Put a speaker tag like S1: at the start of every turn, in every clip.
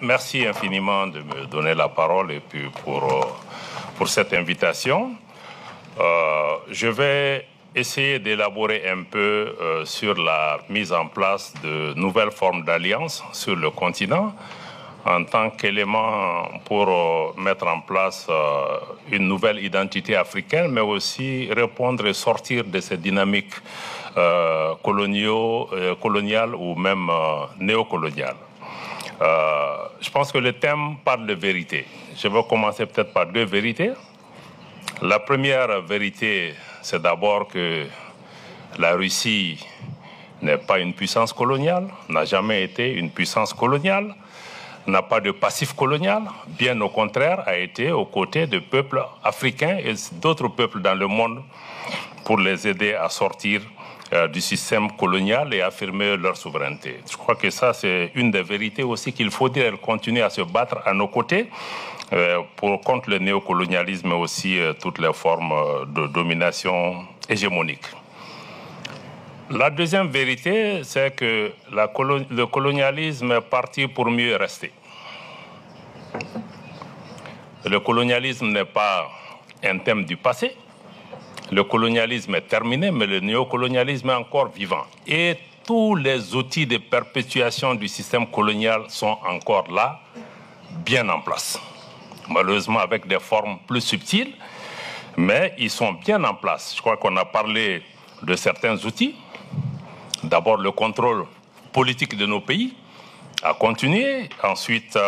S1: Merci infiniment de me donner la parole et puis pour cette invitation. Je vais essayer d'élaborer un peu sur la mise en place de nouvelles formes d'alliances sur le continent en tant qu'élément pour mettre en place une nouvelle identité africaine, mais aussi répondre et sortir de ces dynamiques coloniales ou même néocoloniales. Je pense que le thème parle de vérité. Je vais commencer peut-être par deux vérités. La première vérité, c'est d'abord que la Russie n'est pas une puissance coloniale, n'a jamais été une puissance coloniale, n'a pas de passif colonial, bien au contraire, a été aux côtés de peuples africains et d'autres peuples dans le monde pour les aider à sortir du système colonial et affirmer leur souveraineté. Je crois que ça, c'est une des vérités aussi qu'il faut dire. Elle continue à se battre à nos côtés contre le néocolonialisme et aussi toutes les formes de domination hégémonique. La deuxième vérité, c'est que le colonialisme est parti pour mieux rester. Le colonialisme n'est pas un thème du passé. Le colonialisme est terminé, mais le néocolonialisme est encore vivant. Et tous les outils de perpétuation du système colonial sont encore là, bien en place. Malheureusement avec des formes plus subtiles, mais ils sont bien en place. Je crois qu'on a parlé de certains outils. D'abord, le contrôle politique de nos pays a continué. Ensuite,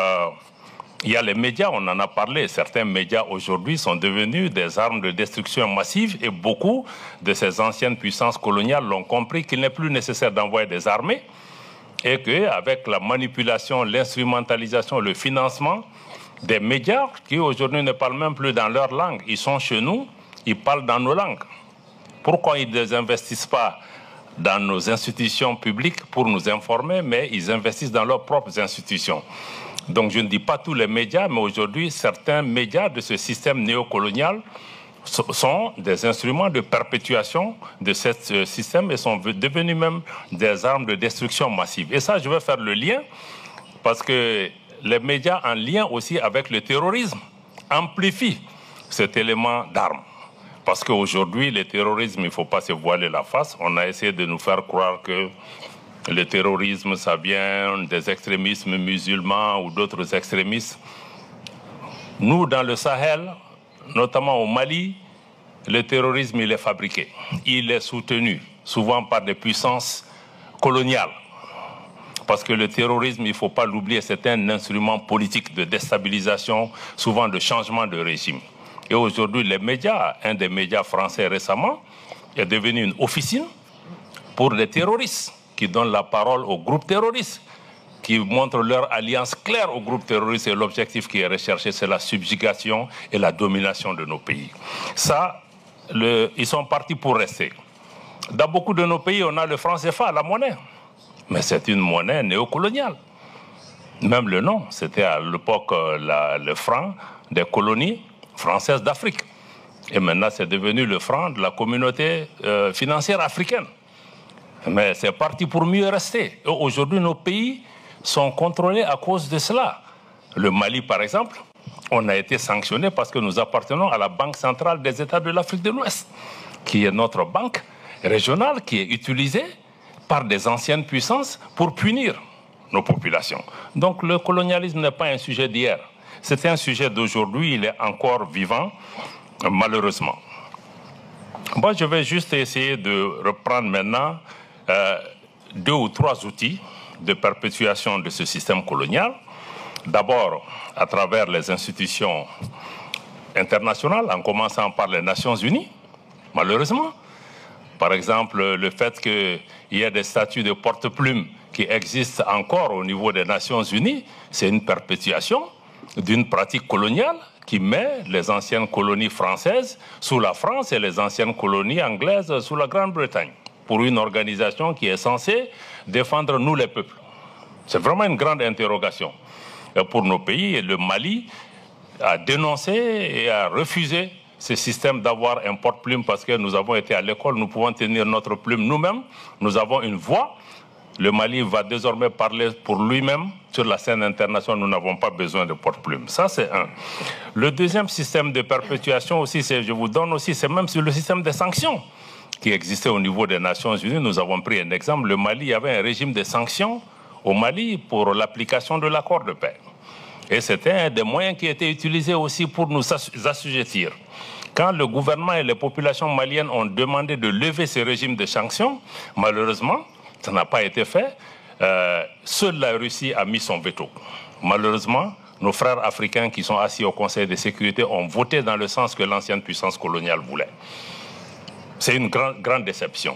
S1: il y a les médias, on en a parlé. Certains médias aujourd'hui sont devenus des armes de destruction massive et beaucoup de ces anciennes puissances coloniales l'ont compris qu'il n'est plus nécessaire d'envoyer des armées et qu'avec la manipulation, l'instrumentalisation, le financement des médias qui aujourd'hui ne parlent même plus dans leur langue, ils sont chez nous, ils parlent dans nos langues. Pourquoi ils ne désinvestissent pas dans nos institutions publiques pour nous informer, mais ils investissent dans leurs propres institutions? Donc je ne dis pas tous les médias, mais aujourd'hui, certains médias de ce système néocolonial sont des instruments de perpétuation de ce système et sont devenus même des armes de destruction massive. Et ça, je vais faire le lien, parce que les médias en lien aussi avec le terrorisme amplifient cet élément d'arme. Parce qu'aujourd'hui, le terrorisme, il ne faut pas se voiler la face. On a essayé de nous faire croire que le terrorisme, ça vient des extrémismes musulmans ou d'autres extrémistes. Nous, dans le Sahel, notamment au Mali, le terrorisme, il est fabriqué. Il est soutenu, souvent par des puissances coloniales. Parce que le terrorisme, il ne faut pas l'oublier, c'est un instrument politique de déstabilisation, souvent de changement de régime. Et aujourd'hui, les médias, un des médias français récemment, est devenu une officine pour les terroristes, qui donnent la parole aux groupes terroristes, qui montrent leur alliance claire aux groupes terroristes et l'objectif qui est recherché, c'est la subjugation et la domination de nos pays. Ça, ils sont partis pour rester. Dans beaucoup de nos pays, on a le franc CFA, la monnaie. Mais c'est une monnaie néocoloniale. Même le nom, c'était à l'époque le franc des colonies françaises d'Afrique. Et maintenant, c'est devenu le franc de la communauté financière africaine. Mais c'est parti pour mieux rester. Et aujourd'hui, nos pays sont contrôlés à cause de cela. Le Mali, par exemple, on a été sanctionné parce que nous appartenons à la Banque centrale des États de l'Afrique de l'Ouest, qui est notre banque régionale, qui est utilisée par des anciennes puissances pour punir nos populations. Donc le colonialisme n'est pas un sujet d'hier. C'est un sujet d'aujourd'hui, il est encore vivant, malheureusement. Moi, je vais juste essayer de reprendre maintenant deux ou trois outils de perpétuation de ce système colonial. D'abord, à travers les institutions internationales, en commençant par les Nations Unies, malheureusement. Par exemple, le fait qu'il y ait des statuts de porte-plume qui existent encore au niveau des Nations Unies, c'est une perpétuation d'une pratique coloniale qui met les anciennes colonies françaises sous la France et les anciennes colonies anglaises sous la Grande-Bretagne, pour une organisation qui est censée défendre nous les peuples. C'est vraiment une grande interrogation pour nos pays. Et le Mali a dénoncé et a refusé ce système d'avoir un porte-plume parce que nous avons été à l'école, nous pouvons tenir notre plume nous-mêmes, nous avons une voix Le Mali va désormais parler pour lui-même sur la scène internationale. Nous n'avons pas besoin de porte-plume. Ça, c'est un. Le deuxième système de perpétuation aussi, je vous donne aussi, c'est même sur le système des sanctions qui existait au niveau des Nations Unies. Nous avons pris un exemple. Le Mali avait un régime de sanctions au Mali pour l'application de l'accord de paix. Et c'était un des moyens qui était utilisé aussi pour nous assujettir. Quand le gouvernement et les populations maliennes ont demandé de lever ce régime de sanctions, malheureusement, ça n'a pas été fait. Seule la Russie a mis son veto. Malheureusement, nos frères africains qui sont assis au Conseil de sécurité ont voté dans le sens que l'ancienne puissance coloniale voulait. C'est une grande déception.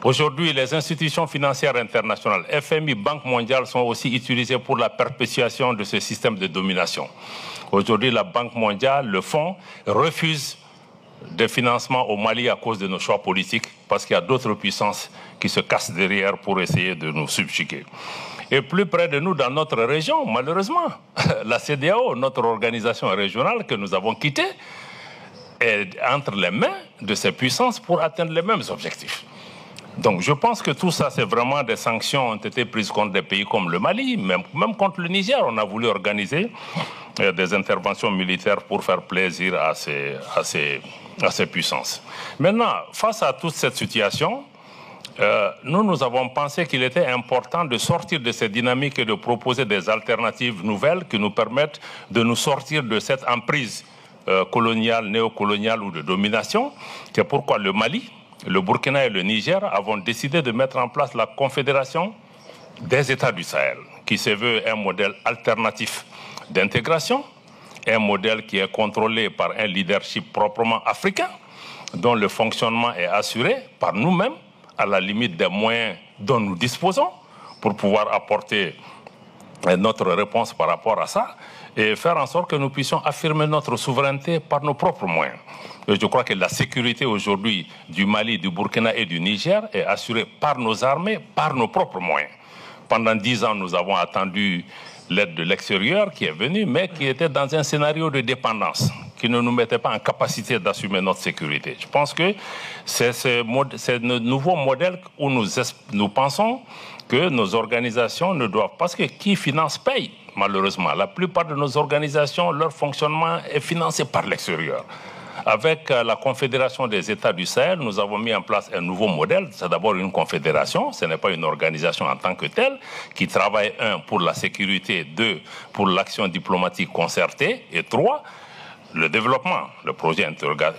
S1: Aujourd'hui, les institutions financières internationales, FMI, Banque mondiale, sont aussi utilisées pour la perpétuation de ce système de domination. Aujourd'hui, la Banque mondiale, le fonds, refuse des financements au Mali à cause de nos choix politiques, parce qu'il y a d'autres puissances qui se cassent derrière pour essayer de nous subjuguer. Et plus près de nous, dans notre région, malheureusement, la CEDEAO, notre organisation régionale que nous avons quittée, est entre les mains de ces puissances pour atteindre les mêmes objectifs. Donc je pense que tout ça, c'est vraiment des sanctions ont été prises contre des pays comme le Mali, même contre le Niger. On a voulu organiser des interventions militaires pour faire plaisir à ces puissances. Maintenant, face à toute cette situation, nous avons pensé qu'il était important de sortir de cette dynamique et de proposer des alternatives nouvelles qui nous permettent de nous sortir de cette emprise coloniale, néocoloniale ou de domination. C'est pourquoi le Mali, le Burkina et le Niger avons décidé de mettre en place la Confédération des États du Sahel, qui se veut un modèle alternatif d'intégration, un modèle qui est contrôlé par un leadership proprement africain, dont le fonctionnement est assuré par nous-mêmes, à la limite des moyens dont nous disposons, pour pouvoir apporter notre réponse par rapport à ça, et faire en sorte que nous puissions affirmer notre souveraineté par nos propres moyens. Et je crois que la sécurité aujourd'hui du Mali, du Burkina et du Niger est assurée par nos armées, par nos propres moyens. Pendant 10 ans, nous avons attendu l'aide de l'extérieur qui est venue, mais qui était dans un scénario de dépendance, qui ne nous mettait pas en capacité d'assumer notre sécurité. Je pense que c'est ce nouveau modèle où nous pensons que nos organisations ne doivent... Parce que qui finance paye, malheureusement. La plupart de nos organisations, leur fonctionnement est financé par l'extérieur. Avec la Confédération des États du Sahel, nous avons mis en place un nouveau modèle. C'est d'abord une confédération, ce n'est pas une organisation en tant que telle, qui travaille, 1, pour la sécurité, 2, pour l'action diplomatique concertée, et 3, le développement. Le projet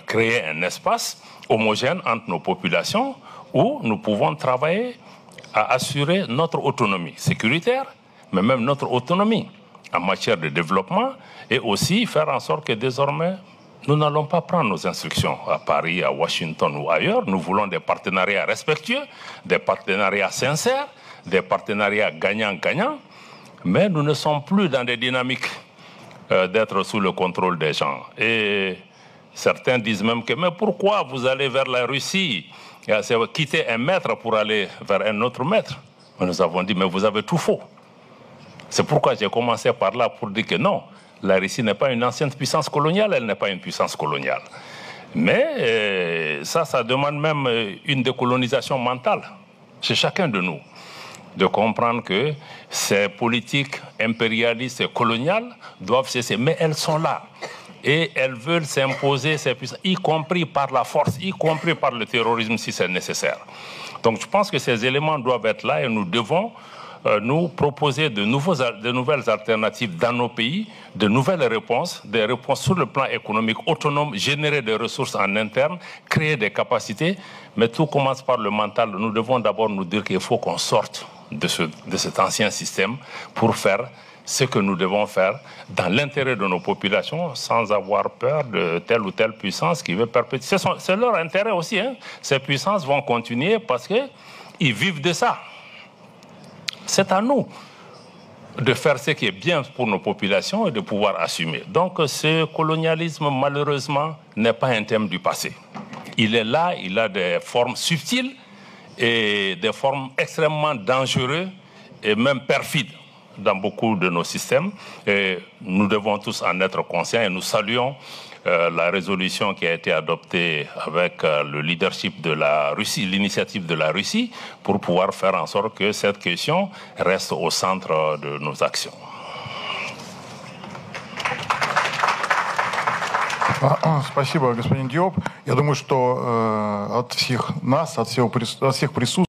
S1: créer un espace homogène entre nos populations où nous pouvons travailler à assurer notre autonomie sécuritaire, mais même notre autonomie en matière de développement, et aussi faire en sorte que désormais, nous n'allons pas prendre nos instructions à Paris, à Washington ou ailleurs. Nous voulons des partenariats respectueux, des partenariats sincères, des partenariats gagnant-gagnant. Mais nous ne sommes plus dans des dynamiques d'être sous le contrôle des gens. Et certains disent même que, mais pourquoi vous allez vers la Russie? C'est quitter un maître pour aller vers un autre maître. Mais nous avons dit, mais vous avez tout faux. C'est pourquoi j'ai commencé par là pour dire que non. La Russie n'est pas une ancienne puissance coloniale, elle n'est pas une puissance coloniale. Mais ça demande même une décolonisation mentale chez chacun de nous, de comprendre que ces politiques impérialistes et coloniales doivent cesser. Mais elles sont là et elles veulent s'imposer ces puissances, y compris par la force, y compris par le terrorisme si c'est nécessaire. Donc je pense que ces éléments doivent être là et nous devons nous proposer de nouvelles alternatives dans nos pays, de nouvelles réponses, des réponses sur le plan économique autonome, générer des ressources en interne, créer des capacités. Mais tout commence par le mental. Nous devons d'abord nous dire qu'il faut qu'on sorte de cet ancien système pour faire ce que nous devons faire dans l'intérêt de nos populations sans avoir peur de telle ou telle puissance qui veut perpétuer. C'est leur intérêt aussi. Hein. Ces puissances vont continuer parce qu'ils vivent de ça. C'est à nous de faire ce qui est bien pour nos populations et de pouvoir assumer. Donc ce colonialisme, malheureusement, n'est pas un thème du passé. Il est là, il a des formes subtiles et des formes extrêmement dangereuses et même perfides. dans beaucoup de nos systèmes et nous devons tous en être conscients et nous saluons la résolution qui a été adoptée avec le leadership de la Russie, l'initiative de la Russie, pour pouvoir faire en sorte que cette question reste au centre de nos actions.
S2: Спасибо, господин Диоп. Я думаю, что от всех нас, от всех присутствующих,